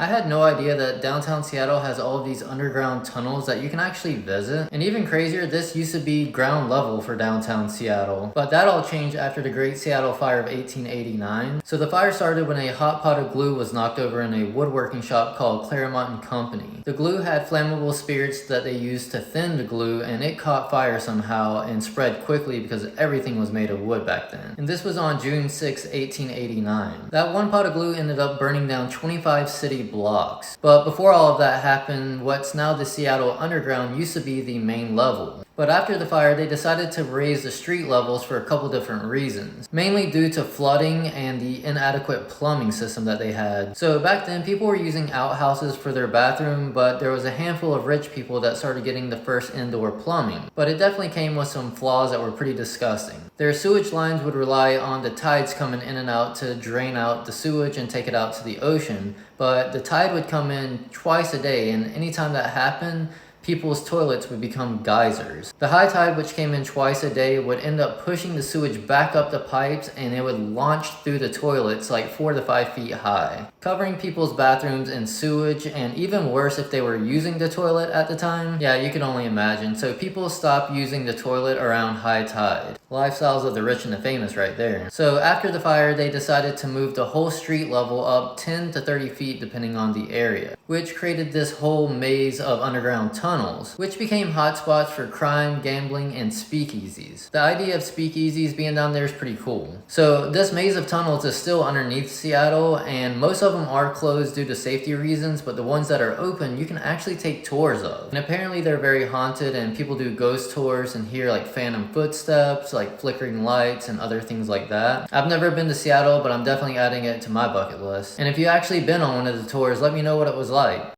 I had no idea that downtown Seattle has all of these underground tunnels that you can actually visit. And even crazier, this used to be ground level for downtown Seattle. But that all changed after the Great Seattle Fire of 1889. So the fire started when a hot pot of glue was knocked over in a woodworking shop called Claremont and Company. The glue had flammable spirits that they used to thin the glue, and it caught fire somehow and spread quickly because everything was made of wood back then. And this was on June 6, 1889. That one pot of glue ended up burning down 25 city blocks. But before all of that happened, what's now the Seattle Underground used to be the main level. But after the fire, they decided to raise the street levels for a couple different reasons. Mainly due to flooding and the inadequate plumbing system that they had. So back then, people were using outhouses for their bathroom, but there was a handful of rich people that started getting the first indoor plumbing. But it definitely came with some flaws that were pretty disgusting. Their sewage lines would rely on the tides coming in and out to drain out the sewage and take it out to the ocean. But the tide would come in twice a day, and anytime that happened, people's toilets would become geysers. The high tide, which came in twice a day, would end up pushing the sewage back up the pipes, and it would launch through the toilets like 4 to 5 feet high, covering people's bathrooms in sewage, and even worse if they were using the toilet at the time. Yeah, you can only imagine. So people stopped using the toilet around high tide. Lifestyles of the rich and the famous right there. So after the fire, they decided to move the whole street level up 10 to 30 feet depending on the area, which created this whole maze of underground tunnels, which became hotspots for crime, gambling, and speakeasies. The idea of speakeasies being down there is pretty cool. So this maze of tunnels is still underneath Seattle, and most of them are closed due to safety reasons, but the ones that are open, you can actually take tours of. And apparently they're very haunted, and people do ghost tours and hear like phantom footsteps, like flickering lights and other things like that. I've never been to Seattle, but I'm definitely adding it to my bucket list. And if you actually been on one of the tours, let me know what it was like.